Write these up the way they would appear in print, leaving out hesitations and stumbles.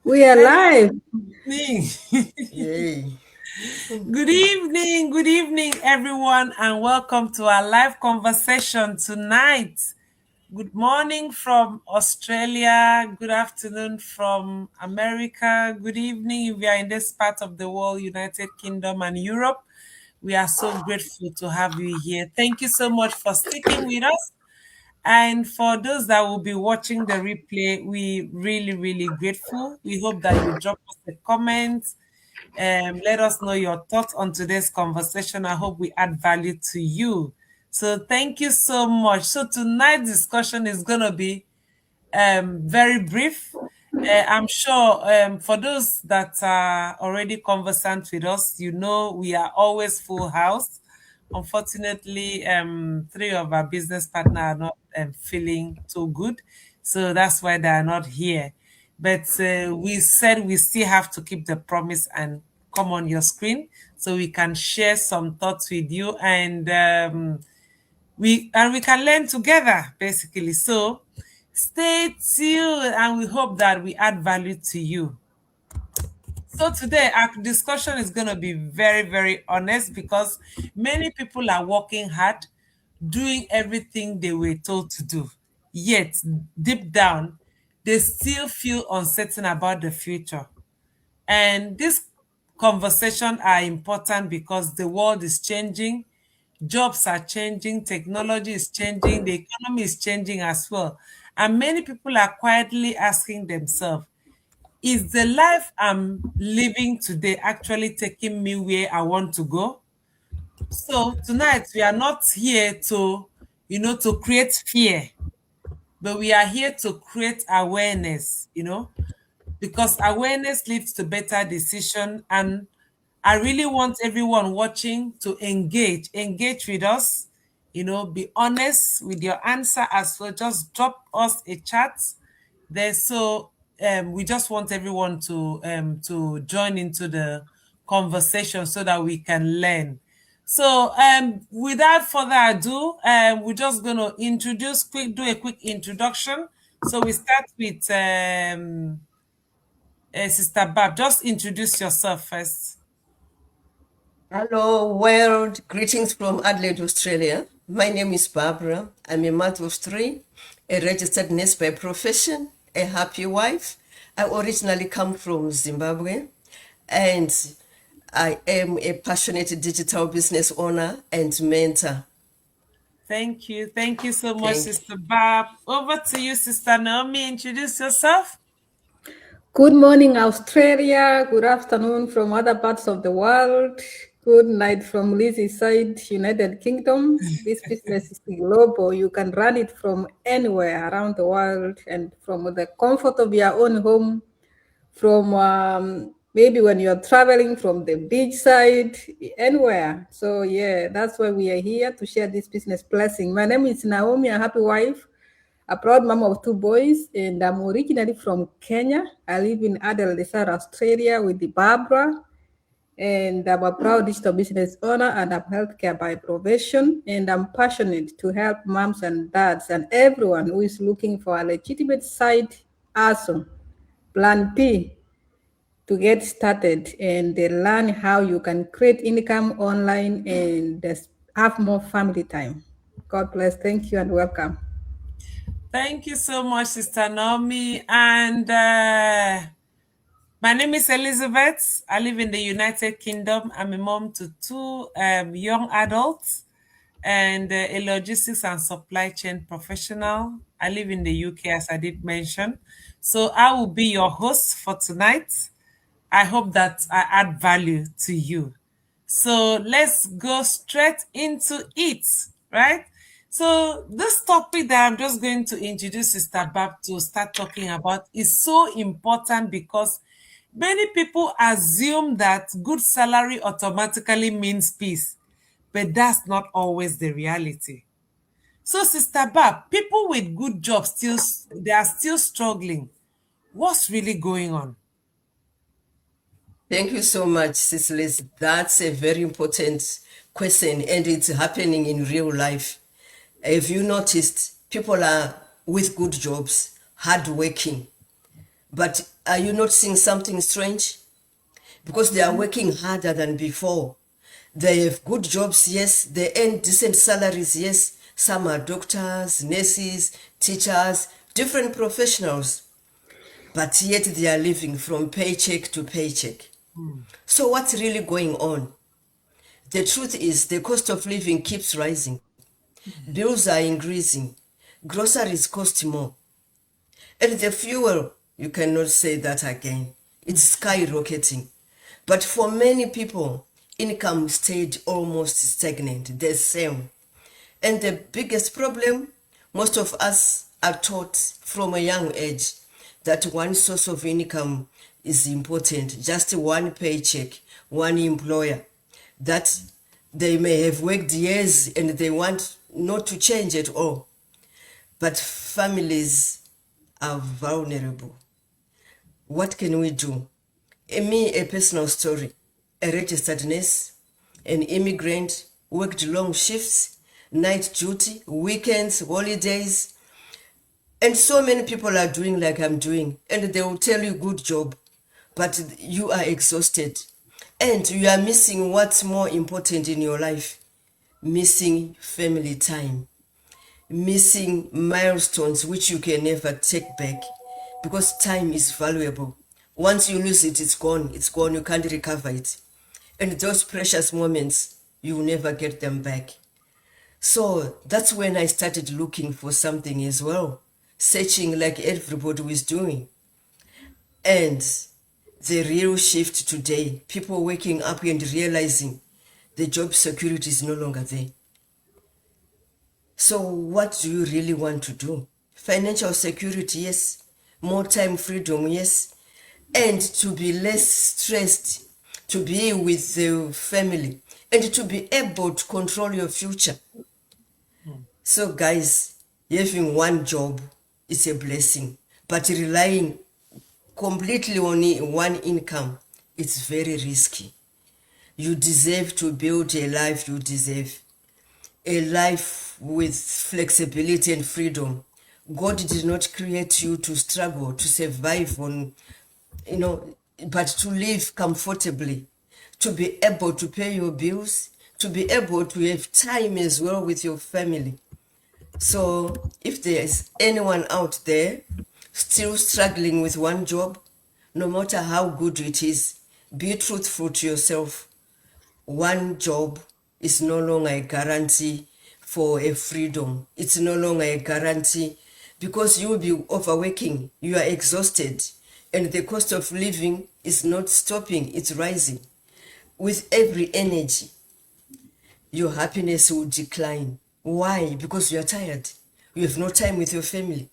We are Hello, live. good evening. Yay. Good evening, everyone, and welcome to our live conversation tonight. Good morning from Australia, good afternoon from America, good evening if you are in this part of the world, United Kingdom and Europe. We are so grateful to have you here. Thank you so much for sticking with us. And for those that will be watching the replay, we really grateful. We hope that you drop us a comment. Let us know your thoughts on today's conversation. I hope we add value to you. So thank you so much. So tonight's discussion is gonna be very brief. I'm sure for those that are already conversant with us, you know we are always full house. Unfortunately, three of our business partners are not feeling too good, so that's why they are not here. But we said we still have to keep the promise and come on your screen so we can share some thoughts with you and we can learn together basically. So stay tuned and we hope that we add value to you. So today our discussion is going to be very honest because many people are working hard, doing everything they were told to do. Yet deep down they still feel uncertain about the future. And these conversations are important because the world is changing, jobs are changing, technology is changing, the economy is changing as well. And many people are quietly asking themselves, is the life I'm living today actually taking me where I want to go? So tonight we are not here to, to create fear, but we are here to create awareness, because awareness leads to better decision. And I really want everyone watching to engage with us, be honest with your answer as well. Just drop us a chat there. So we just want everyone to join into the conversation so that we can learn. So without further ado, we're just going to do a quick introduction. So we start with Sister Bab. Just introduce yourself first. Hello, world. Greetings from Adelaide, Australia. My name is Barbara. I'm a mother of three, a registered nurse by profession, a happy wife. I originally come from Zimbabwe, and I am a passionate digital business owner and mentor. Thank you. Thank you so much, Thank you. Sister Bab. Over to you, Sister Naomi. Introduce yourself. Good morning, Australia. Good afternoon from other parts of the world. Good night from Lizzie's side, United Kingdom. This business is global. You can run it from anywhere around the world and from the comfort of your own home, from maybe when you're traveling from the beach side, anywhere. So, yeah, that's why we are here to share this business blessing. My name is Naomi, a happy wife, a proud mom of two boys, and I'm originally from Kenya. I live in Adelaide, South Australia with the Barbara, and I'm a proud digital business owner and I'm healthcare by profession, and I'm passionate to help moms and dads and everyone who is looking for a legitimate side hustle, plan P, to get started and learn how you can create income online and have more family time. God bless. Thank you and welcome. Thank you so much, Sister Naomi. And my name is Elizabeth. I live in the United Kingdom. I'm a mom to two young adults and a logistics and supply chain professional. I live in the UK, as I did mention. So I will be your host for tonight. I hope that I add value to you. So let's go straight into it, right? So this topic that I'm just going to introduce Sister Bab to start talking about is so important because many people assume that good salary automatically means peace, but that's not always the reality. So, Sister Bab, people with good jobs they are still struggling. What's really going on? Thank you so much, Cicely. That's a very important question, and it's happening in real life. Have you noticed people are with good jobs, hardworking, But are you not seeing something strange? Because they are working harder than before. They have good jobs, yes. They earn decent salaries, yes. Some are doctors, nurses, teachers, different professionals. But yet they are living from paycheck to paycheck. So what's really going on? The truth is the cost of living keeps rising. Bills are increasing. Groceries cost more. And the fuel, you cannot say that again. It's skyrocketing. But for many people, income stayed almost stagnant, the same. And the biggest problem, most of us are taught from a young age that one source of income is important, just one paycheck, one employer, that they may have worked years and they want not to change at all. But families are vulnerable. What can we do? A personal story. A registered nurse, an immigrant, worked long shifts, night duty, weekends, holidays. And so many people are doing like I'm doing, and they will tell you good job, but you are exhausted. And you are missing what's more important in your life. Missing family time. Missing milestones which you can never take back, because time is valuable. Once you lose it, it's gone. It's gone. You can't recover it. And those precious moments, you will never get them back. So that's when I started looking for something as well, searching like everybody was doing. And the real shift today, people waking up and realizing the job security is no longer there. So what do you really want to do? Financial security, yes. More time freedom, yes. And to be less stressed, to be with the family, and to be able to control your future. So guys, having one job is a blessing, but relying completely on one income, it's very risky. You deserve to build a life you deserve. A life with flexibility and freedom. God did not create you to struggle, to survive on, but to live comfortably, to be able to pay your bills, to be able to have time as well with your family. So if there's anyone out there still struggling with one job, no matter how good it is, be truthful to yourself. One job is no longer a guarantee for a freedom. It's no longer a guarantee, because you will be overworking, you are exhausted, and the cost of living is not stopping, it's rising. With every energy, your happiness will decline. Why? Because you are tired. You have no time with your family.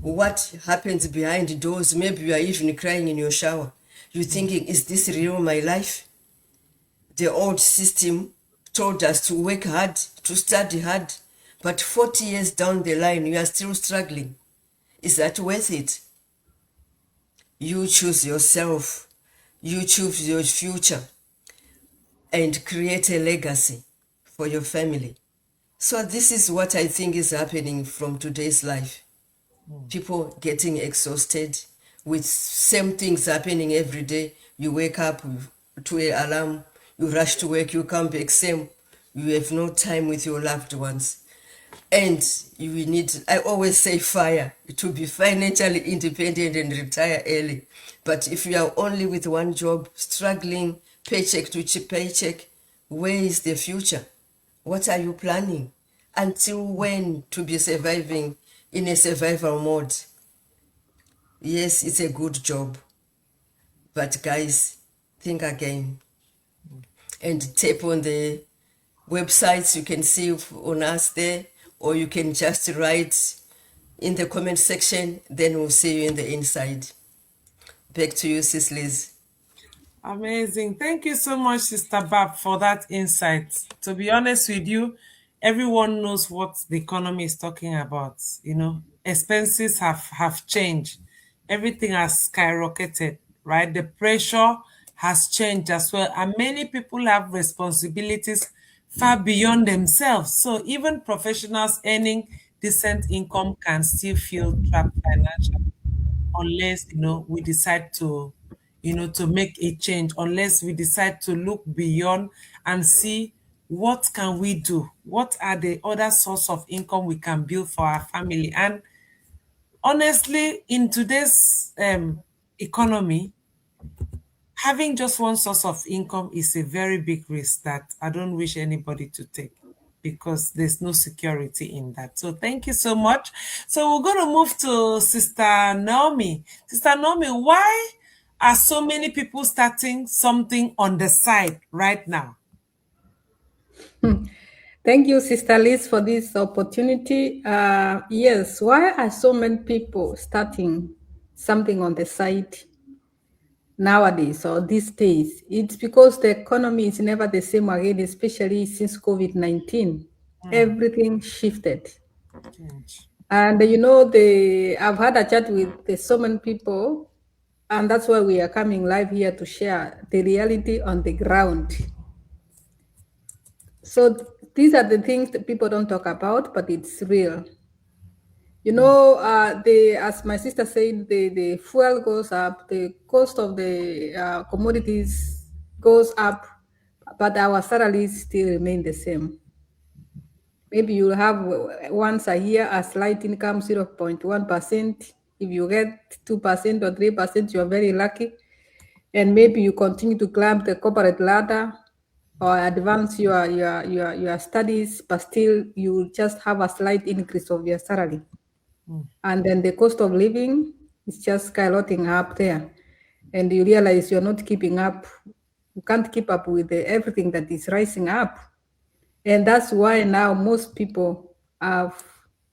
What happens behind doors? Maybe you are even crying in your shower. You're thinking, is this real my life? The old system told us to work hard, to study hard, but 40 years down the line, you are still struggling. Is that worth it? You choose yourself. You choose your future and create a legacy for your family. So this is what I think is happening from today's life. People getting exhausted with same things happening every day. You wake up to an alarm, you rush to work, you come back same. You have no time with your loved ones. And you need, I always say, fire to be financially independent and retire early. But if you are only with one job, struggling paycheck to paycheck, where is the future? What are you planning? Until when to be surviving in a survival mode? Yes, it's a good job. But guys, think again. And tap on the websites you can see on us there, or you can just write in the comment section, then we'll see you in the inside. Back to you, Sis Liz. Amazing. Thank you so much, Sister Bab, for that insight. To be honest with you, everyone knows what the economy is talking about. Expenses have changed. Everything has skyrocketed, right? The pressure has changed as well. And many people have responsibilities far beyond themselves. So even professionals earning decent income can still feel trapped financially. unless we decide to to make a change, unless we decide to look beyond and see what can we do, what are the other source of income we can build for our family. And honestly, in today's economy, having just one source of income is a very big risk that I don't wish anybody to take, because there's no security in that. So thank you so much. So we're going to move to Sister Naomi. Sister Naomi, why are so many people starting something on the side right now? Thank you, Sister Liz, for this opportunity. Yes, why are so many people starting something on the side nowadays or these days? It's because the economy is never the same again, especially since COVID-19. Everything shifted. Change. And I've had a chat with so many people, and that's why we are coming live here to share the reality on the ground. So these are the things that people don't talk about, but it's real. As my sister said, the fuel goes up, the cost of the commodities goes up, but our salaries still remain the same. Maybe you'll have once a year a slight income, 0.1%. If you get 2% or 3%, you're very lucky. And maybe you continue to climb the corporate ladder or advance your studies, but still you just have a slight increase of your salary. And then the cost of living is just skyrocketing up there. And you realize you're not keeping up. You can't keep up with everything that is rising up. And that's why now most people have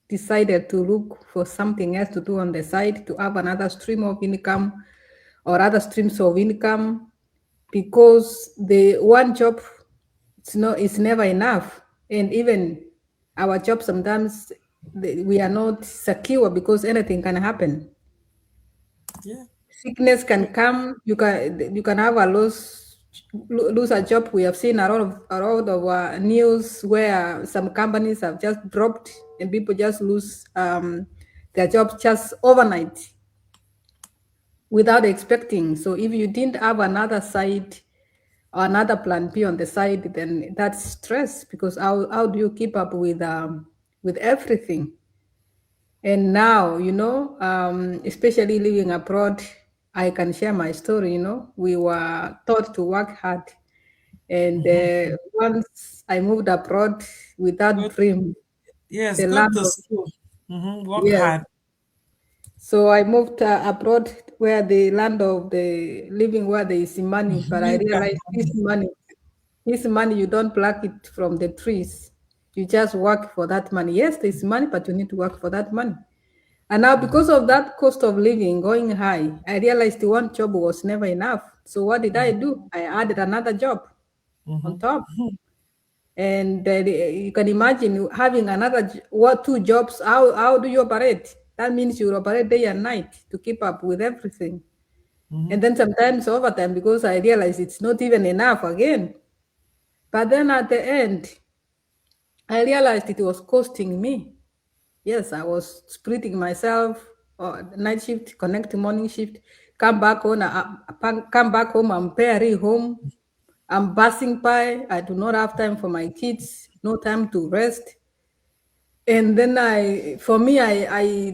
decided to look for something else to do on the side, to have another stream of income or other streams of income, because the one job it's never enough. And even our job sometimes we are not secure because anything can happen. Yeah. Sickness can come. You can have a lose a job. We have seen a lot of news where some companies have just dropped and people just lose their jobs just overnight without expecting. So if you didn't have another side or another plan B on the side, then that's stress, because how do you keep up with everything? And now, especially living abroad, I can share my story. We were taught to work hard. And once I moved abroad with that Go, dream, yes, the go land to of, school. Work yes. hard. So I moved abroad where the land of the living, where there is money. But I realized this money, you don't pluck it from the trees. You just work for that money. Yes, there's money, but you need to work for that money. And now, because of that cost of living going high, I realized the one job was never enough. So what did I do? I added another job on top. And you can imagine having two jobs. How do you operate? That means you operate day and night to keep up with everything. And then sometimes overtime, because I realized it's not even enough again. But then at the end, I realized it was costing me. Yes, I was splitting myself, night shift, connect to morning shift, come back home, I'm very home. I'm passing by. I do not have time for my kids, no time to rest. And then I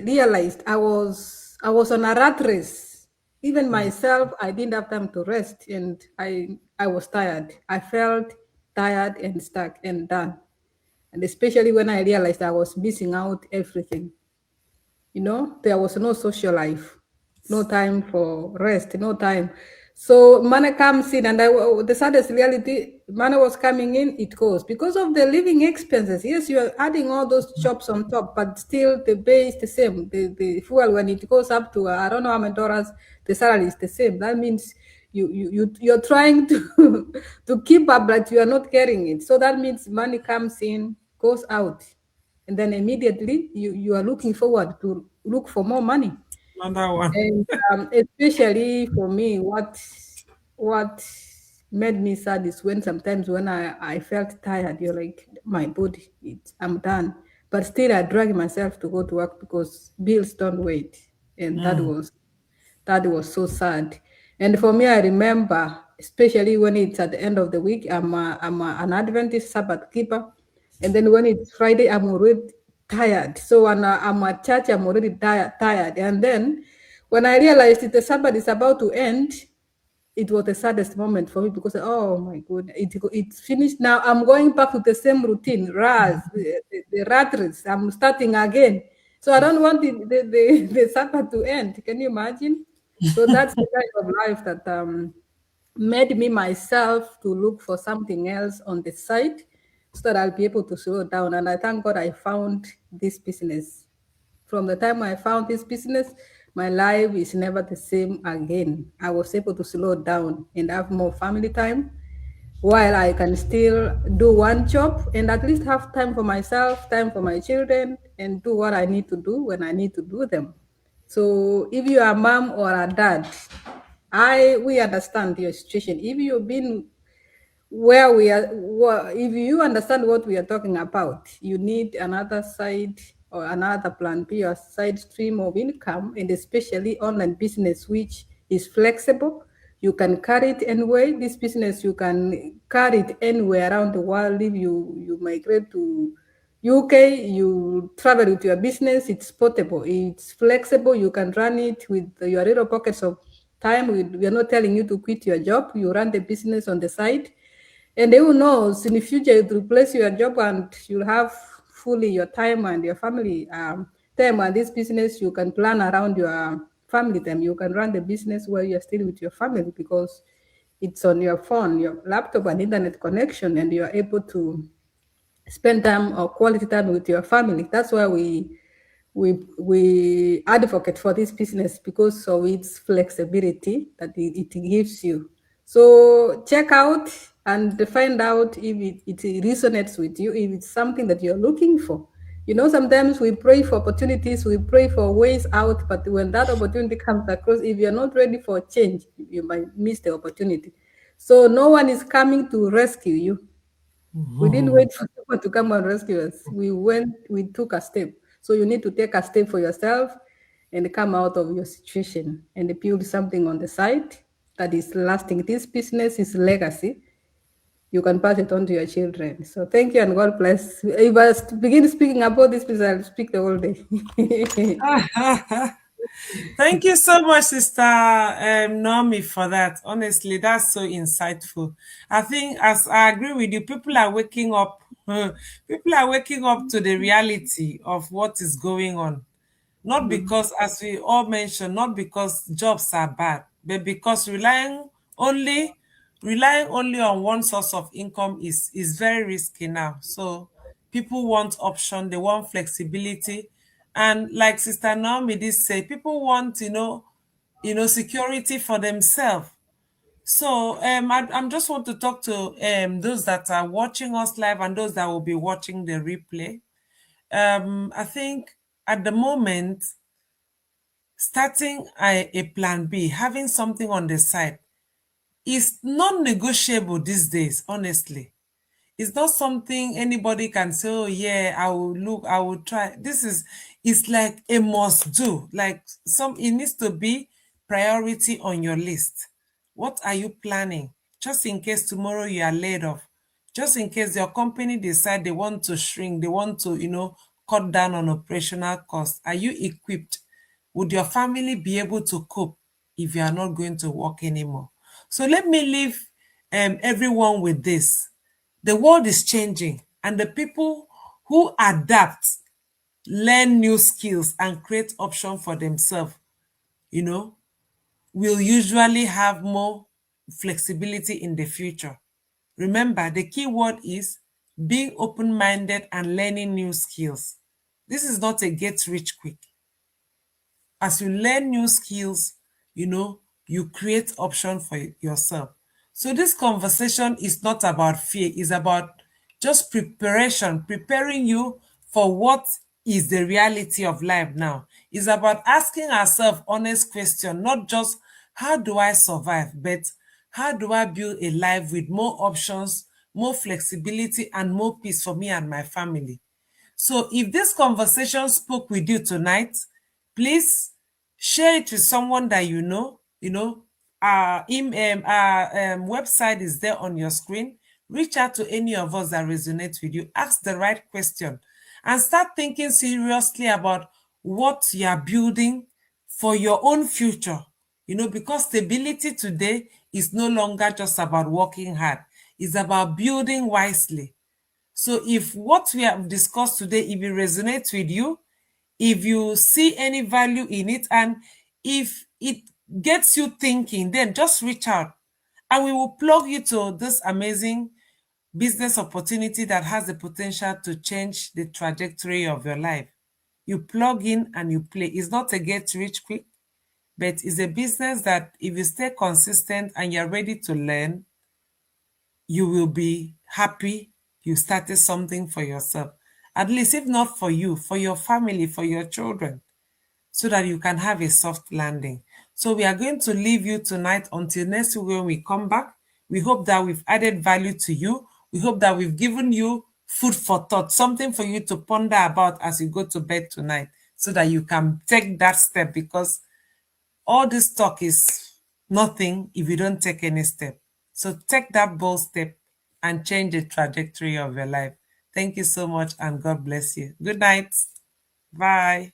realized I was on a rat race. Even myself, I didn't have time to rest, and I was tired. I felt tired and stuck and done. And especially when I realized I was missing out everything. There was no social life, no time for rest, no time. So money comes in, and the saddest reality, money was coming in, it goes. Because of the living expenses, yes, you are adding all those jobs on top, but still the pay is the same. The fuel, when it goes up to, I don't know how many dollars, the salary is the same. That means you're trying to, to keep up, but you are not getting it. So that means money comes in, goes out. And then immediately you are looking forward to look for more money. Another one. And especially for me, what made me sad is when sometimes when I felt tired, you're like, my body, I'm done. But still I drag myself to go to work because bills don't wait. And that was That was so sad. And for me, I remember, especially when it's at the end of the week, I'm an Adventist Sabbath keeper. And then when it's Friday, I'm already tired. So when I'm at church, I'm already tired. And then when I realized that the Sabbath is about to end, it was the saddest moment for me because, oh my goodness, it's finished now. I'm going back to the same routine, the rat race. I'm starting again. So I don't want the Sabbath to end. Can you imagine? So that's the kind of life that made me myself to look for something else on the side so that I'll be able to slow down. And I thank God I found this business. From the time I found this business, my life is never the same again. I was able to slow down and have more family time while I can still do one job and at least have time for myself, time for my children, and do what I need to do when I need to do them. So if you are a mom or a dad, we understand your situation. If you've been where we are, if you understand what we are talking about, you need another side or another plan B or side stream of income, and especially online business, which is flexible. You can carry it anywhere. This business, you can carry it anywhere around the world. If you migrate to UK, you travel with your business, it's portable, it's flexible, you can run it with your little pockets of time. We're not telling you to quit your job, you run the business on the side. And who knows, in the future, it will replace your job and you'll have fully your time and your family time. And this business, you can plan around your family time. You can run the business while you're still with your family because it's on your phone, your laptop, and internet connection, and you're able to spend time or quality time with your family. That's why we advocate for this business because of its flexibility that it gives you. So check out and find out if it resonates with you, if it's something that you're looking for. You know, sometimes we pray for opportunities, we pray for ways out, but when that opportunity comes across, if you're not ready for change, you might miss the opportunity. So no one is coming to rescue you. We didn't wait for someone to come and rescue us. We took a step. So you need to take a step for yourself and come out of your situation and build something on the side that is lasting. This business is legacy. You can pass it on to your children. So thank you and God bless. If I begin speaking about this business, I'll speak the whole day. Thank you so much, Sister Naomi, for that. Honestly, that's so insightful. I think, as I agree with you, people are waking up. People are waking up to the reality of what is going on. Not because, as we all mentioned, not because jobs are bad, but because relying only on one source of income is very risky now. So people want option, they want flexibility, and like Sister Naomi did say, people want security for themselves. So I'm just want to talk to those that are watching us live and those that will be watching the replay. I think at the moment, starting a plan B, having something on the side, is non-negotiable these days, honestly. It's not something anybody can say, oh yeah, I will try. It's like a must do. Like it needs to be priority on your list. What are you planning? Just in case tomorrow you are laid off. Just in case your company decide they want to shrink, they want to, cut down on operational costs. Are you equipped? Would your family be able to cope if you are not going to work anymore? So let me leave everyone with this. The world is changing, and the people who adapt, learn new skills, and create options for themselves, you know, will usually have more flexibility in the future. Remember, the key word is being open-minded and learning new skills. This is not a get rich quick. As you learn new skills, you create option for yourself. So this conversation is not about fear, it's about just preparing you for what is the reality of life now. It's about asking ourselves honest question, not just how do I survive, but how do I build a life with more options, more flexibility, and more peace for me and my family. So if this conversation spoke with you tonight, please Share it with someone that you know. Our website is there on your screen. Reach out to any of us that resonates with you. Ask the right question and start thinking seriously about what you are building for your own future. Because stability today is no longer just about working hard, it's about building wisely. So if what we have discussed today, if it resonates with you, if you see any value in it, and if it gets you thinking, then just reach out and we will plug you to this amazing business opportunity that has the potential to change the trajectory of your life. You plug in and you play. It's not a get rich quick, but it's a business that if you stay consistent and you're ready to learn, you will be happy you started something for yourself. At least, if not for you, for your family, for your children, so that you can have a soft landing. So we are going to leave you tonight until next week when we come back. We hope that we've added value to you. We hope that we've given you food for thought, something for you to ponder about as you go to bed tonight, so that you can take that step, because all this talk is nothing if you don't take any step. So take that bold step and change the trajectory of your life. Thank you so much and God bless you. Good night. Bye.